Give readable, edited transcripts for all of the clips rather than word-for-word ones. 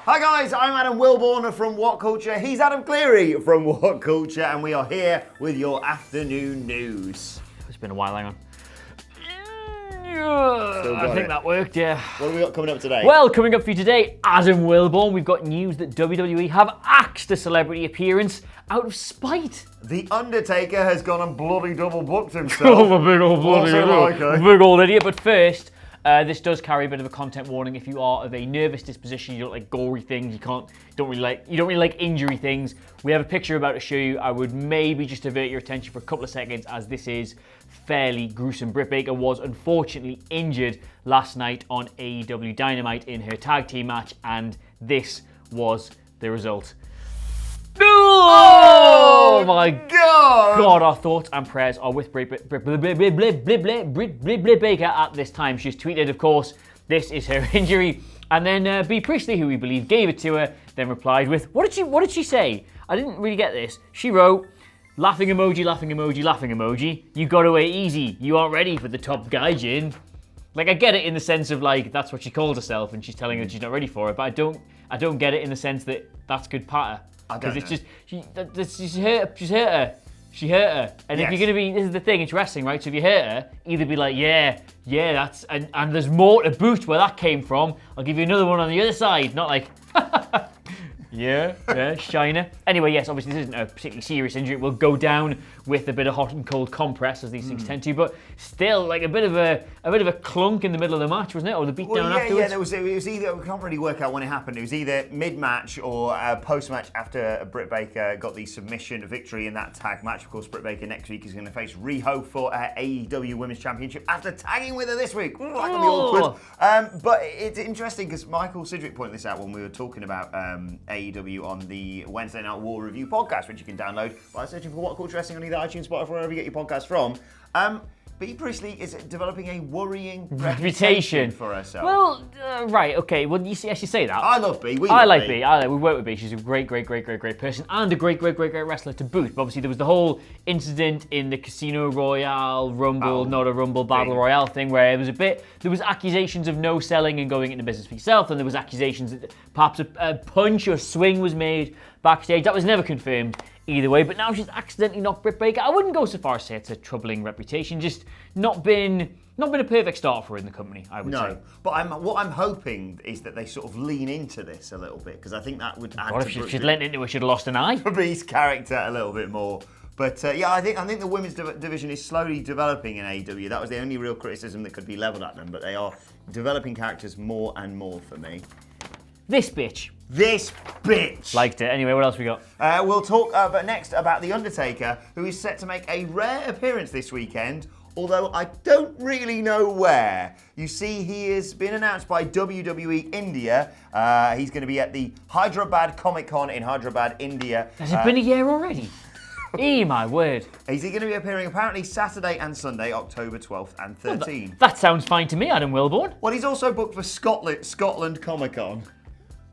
Hi guys, I'm Adam Wilbourn from WhatCulture. He's Adam Clery from WhatCulture, and we are here with your afternoon news. It's been a while, hang on. I think that worked, yeah. What have we got coming up today? Well, coming up for you today, Adam Wilbourn, we've got news that WWE have axed a celebrity appearance out of spite. The Undertaker has gone and bloody double booked himself. Oh, a big old bloody idiot. Big old idiot. But first, this does carry a bit of a content warning. If you are of a nervous disposition, you don't like gory things, you don't really like injury things, we have a picture about to show you. I would maybe just divert your attention for a couple of seconds, as this is fairly gruesome. Britt Baker was unfortunately injured last night on AEW Dynamite in her tag team match, and this was the result. Oh my God! Our thoughts and prayers are with Britt Baker at this time. She's tweeted, of course, this is her injury, and then B. Priestley, who we believe gave it to her, then replied with, what did she say? I didn't really get this. She wrote, laughing emoji, laughing emoji, laughing emoji. You got away easy. You aren't ready for the top guy, Jin. Like, I get it in the sense of, like, that's what she calls herself and she's telling her she's not ready for it, but I don't get it in the sense that that's good patter. Because it's just, she's hurt her. She hurt her. And yes. If you're going to be, this is the thing, it's wrestling, right? So if you hurt her, either be like, yeah, that's, and there's more to boot where that came from. I'll give you another one on the other side. Not like, yeah, shiner. Anyway, yes, obviously this isn't a particularly serious injury. It will go down with a bit of hot and cold compress, as these things tend to, but still, like a bit of a clunk in the middle of the match, wasn't it? Or the beatdown afterwards? Yeah, it was either, we can't really work out when it happened. It was either mid-match or post-match after Britt Baker got the submission victory in that tag match. Of course, Britt Baker next week is going to face Riho for AEW Women's Championship after tagging with her this week. Ooh, that can be awkward. But it's interesting because Michael Sidgwick pointed this out when we were talking about AEW on the Wednesday Night War Review podcast, which you can download by searching for WhatCulture Wrestling on either iTunes, Spotify, wherever you get your podcast from. B. Priestley is developing a worrying reputation for herself. Well, right, okay. Well, you see, I should say that. I love B. We work with B. She's a great person and a great wrestler to boot. But obviously, there was the whole incident in the Casino Royale Rumble, not a Rumble Battle Royale thing, where there was accusations of no selling and going into business for yourself, and there was accusations that perhaps a punch or swing was made backstage. That was never confirmed either way, but now she's accidentally knocked Britt Baker. I wouldn't go so far as to say it's a troubling reputation, just not been a perfect start for her in the company, I would say. No, but what I'm hoping is that they sort of lean into this a little bit, because I think that would add to if she'd leant into it, she'd have lost an eye. Bree's character a little bit more. But I think the women's division is slowly developing in AEW. That was the only real criticism that could be levelled at them, but they are developing characters more and more for me. This bitch. Liked it. Anyway, what else we got? We'll talk next about The Undertaker, who is set to make a rare appearance this weekend, although I don't really know where. You see, he has been announced by WWE India. He's going to be at the Hyderabad Comic Con in Hyderabad, India. Has it been a year already? My word. Is he going to be appearing apparently Saturday and Sunday, October 12th and 13th? Well, that sounds fine to me, Adam Wilbourn. Well, he's also booked for Scotland Comic Con.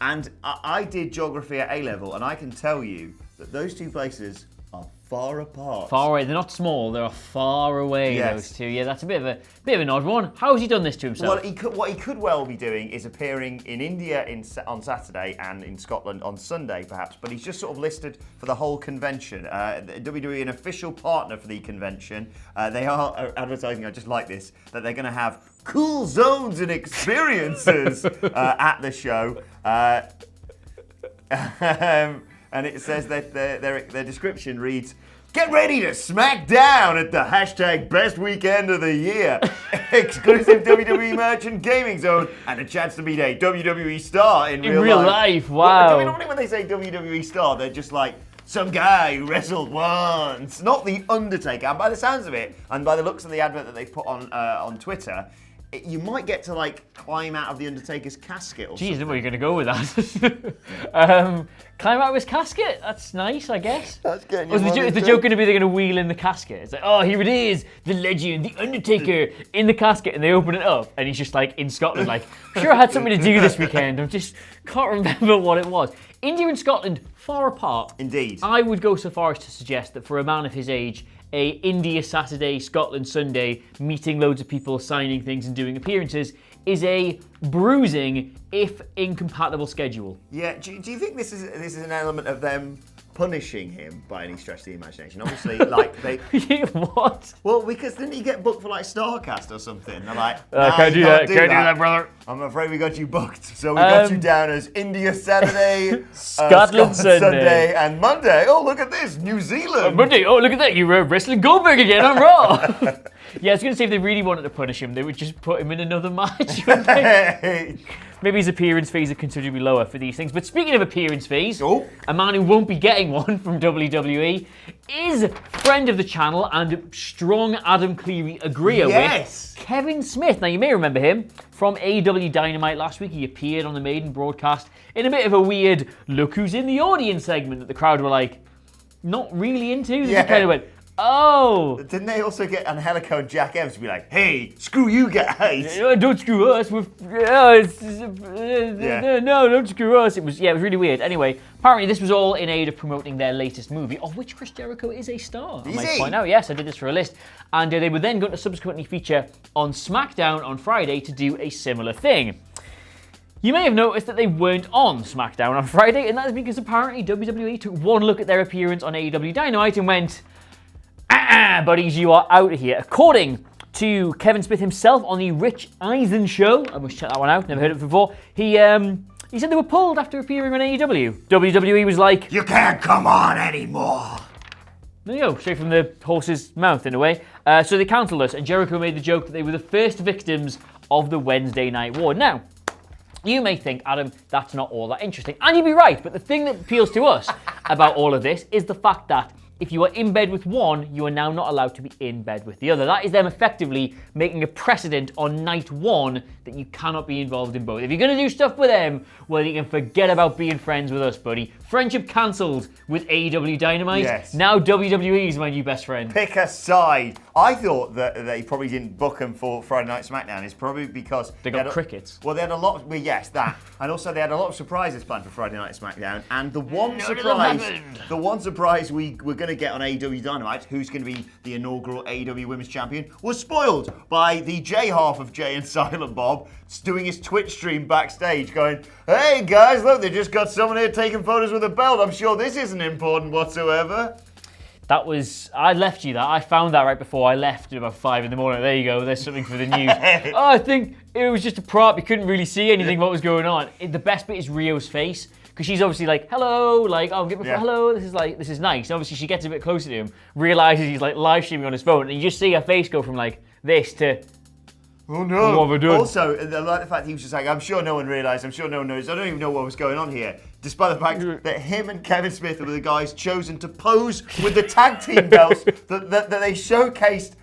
And I did geography at A-level, and I can tell you that those two places are far apart. Far away. They're not small. They're far away, those two. Yeah, that's a bit of an odd one. How has he done this to himself? Well, what he could well be doing is appearing in India on Saturday and in Scotland on Sunday, perhaps. But he's just sort of listed for the whole convention. WWE, an official partner for the convention. They are advertising, I just like this, that they're going to have cool zones and experiences at the show. And it says that their description reads, "Get ready to smack down at the hashtag best weekend of the year. Exclusive WWE merch and gaming zone, and a chance to meet a WWE star in real life. Wow. Well, normally when they say WWE star, they're just like, some guy who wrestled once. Not The Undertaker. And by the sounds of it, and by the looks of the advert that they put on Twitter, you might get to like climb out of the Undertaker's casket or something. Jeez, I didn't know where you're going to go with that. Climb out of his casket? That's nice, I guess. That's good. Is the joke going to be they're going to wheel in the casket? It's like, oh, here it is, the legend, the Undertaker in the casket, and they open it up, and he's just like in Scotland, like, I'm sure I had something to do this weekend. I just can't remember what it was. India and Scotland, far apart. Indeed. I would go so far as to suggest that for a man of his age, a India Saturday, Scotland Sunday, meeting loads of people, signing things and doing appearances is a bruising, if incompatible schedule. Yeah, do you think this is an element of them punishing him by any stretch of the imagination? Obviously, they... What? Well, because didn't he get booked for Starcast or something? They're like, can't do that, can't do that, brother. I'm afraid we got you booked. So we got you down as India Saturday, Scotland Sunday, and Monday. Oh, look at this, New Zealand. Monday, oh, look at that, you were wrestling Goldberg again on Raw. Yeah, I was going to say if they really wanted to punish him, they would just put him in another match. Maybe his appearance fees are considerably lower for these things. But speaking of appearance fees, a man who won't be getting one from WWE is friend of the channel and strong Adam Clery agreeer with Kevin Smith. Now, you may remember him from AEW Dynamite last week. He appeared on the maiden broadcast in a bit of a weird look who's in the audience segment that the crowd were like, not really into. They kind of went, oh! Didn't they also get Angelico and Jack Evans to be like, hey, screw you guys? Don't screw us. No, don't screw us. It was really weird. Anyway, apparently this was all in aid of promoting their latest movie, of which Chris Jericho is a star. I might point out, yes, I did this for a list. And they were then going to subsequently feature on SmackDown on Friday to do a similar thing. You may have noticed that they weren't on SmackDown on Friday, and that is because apparently WWE took one look at their appearance on AEW Dynamite and went, buddies, you are out of here. According to Kevin Smith himself on the Rich Eisen show, I must check that one out, never heard of it before, he said they were pulled after appearing on AEW. WWE was like, you can't come on anymore. There you go, straight from the horse's mouth in a way. So they cancelled us, and Jericho made the joke that they were the first victims of the Wednesday Night War. Now, you may think, Adam, that's not all that interesting. And you'd be right, but the thing that appeals to us about all of this is the fact that if you are in bed with one, you are now not allowed to be in bed with the other. That is them effectively making a precedent on night one that you cannot be involved in both. If you're going to do stuff with them, well, you can forget about being friends with us, buddy. Friendship cancelled with AEW Dynamite. Yes. Now WWE is my new best friend. Pick a side. I thought that they probably didn't book them for Friday Night SmackDown. It's probably because they got crickets. Well, they had a lot. Well, yes, that, and also they had a lot of surprises planned for Friday Night SmackDown. And the one surprise we were going to get on AEW Dynamite, who's going to be the inaugural AEW Women's Champion, was spoiled by the J half of Jay and Silent Bob doing his Twitch stream backstage, going, "Hey guys, look, they just got someone here taking photos with a belt. I'm sure this isn't important whatsoever." I left you that. I found that right before I left at about 5 a.m. There you go, there's something for the news. I think it was just a prop. You couldn't really see anything what was going on. The best bit is Rio's face, because she's obviously like, hello, like, oh, give me hello, this is nice. And obviously she gets a bit closer to him, realizes he's like live streaming on his phone, and you just see her face go from like this to, oh no. What have I done? Also, I like the fact he was just like, I'm sure no one realised, I'm sure no one knows, I don't even know what was going on here. Despite the fact that him and Kevin Smith were the guys chosen to pose with the tag team belts that they showcased.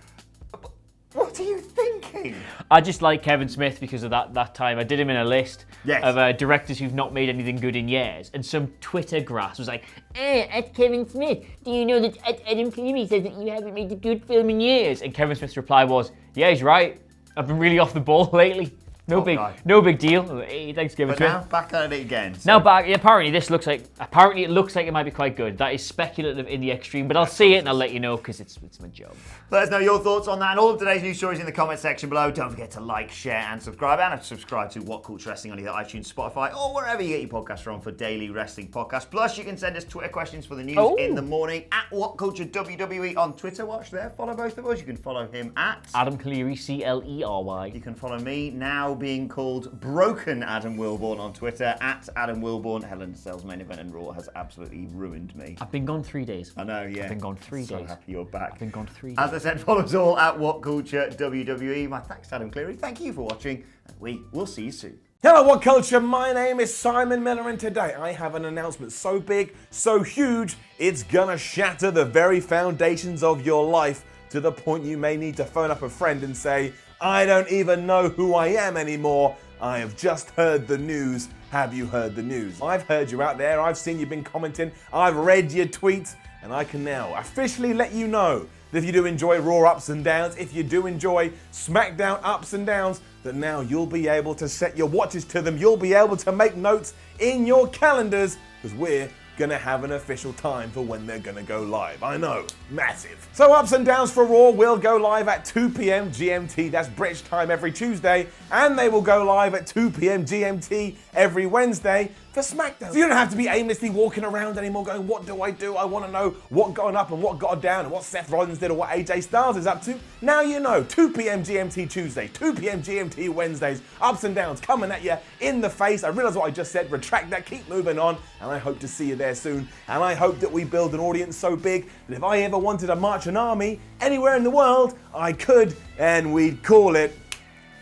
What are you thinking? I just like Kevin Smith because of that time. I did him in a list of directors who've not made anything good in years. And some Twitter grass was like, at Kevin Smith, do you know that Adam Clery says that you haven't made a good film in years? And Kevin Smith's reply was, yeah, he's right. I've been really off the ball lately. No big deal. Hey, thanks, Kevin Smith. But now back at it again. So. Now back. Apparently, it looks like it might be quite good. That is speculative in the extreme, but I'll see it and I'll let you know because it's my job. Let us know your thoughts on that and all of today's news stories in the comment section below. Don't forget to like, share, and subscribe. And subscribe to WhatCulture Wrestling on either iTunes, Spotify, or wherever you get your podcasts from for daily wrestling podcasts. Plus, you can send us Twitter questions for the news in the morning at WhatCulture WWE on Twitter. Watch there. Follow both of us. You can follow him at Adam Clery, Clery. You can follow me, now being called Broken Adam Wilbourn, on Twitter at Adam Wilbourn. Hell in a Cell's main event and Raw has absolutely ruined me. I've been gone 3 days. I know, yeah. I've been gone 3 days. So happy you're back. I've been gone 3 days. As I said, follow us all at WhatCulture WWE. My thanks to Adam Clery. Thank you for watching, and we will see you soon. Hello, WhatCulture. My name is Simon Miller, and today I have an announcement so big, so huge, it's gonna shatter the very foundations of your life to the point you may need to phone up a friend and say, I don't even know who I am anymore. I have just heard the news. Have you heard the news? I've heard you out there. I've seen you've been commenting. I've read your tweets, and I can now officially let you know that if you do enjoy Raw ups and downs, if you do enjoy SmackDown ups and downs, that now you'll be able to set your watches to them. You'll be able to make notes in your calendars, because we're gonna have an official time for when they're gonna go live. I know, massive. So Ups and Downs for Raw will go live at 2 p.m. GMT, that's British time every Tuesday, and they will go live at 2 p.m. GMT every Wednesday for SmackDown. So you don't have to be aimlessly walking around anymore going, what do? I want to know what got up and what got down and what Seth Rollins did or what AJ Styles is up to. Now you know, 2 p.m. GMT Tuesday, 2 p.m. GMT Wednesdays, Ups and Downs coming at you in the face. I realise what I just said, retract that, keep moving on, and I hope to see you there soon. And I hope that we build an audience so big that if I ever wanted to march an army anywhere in the world, I could, and we'd call it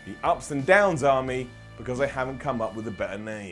the Ups and Downs Army, because I haven't come up with a better name.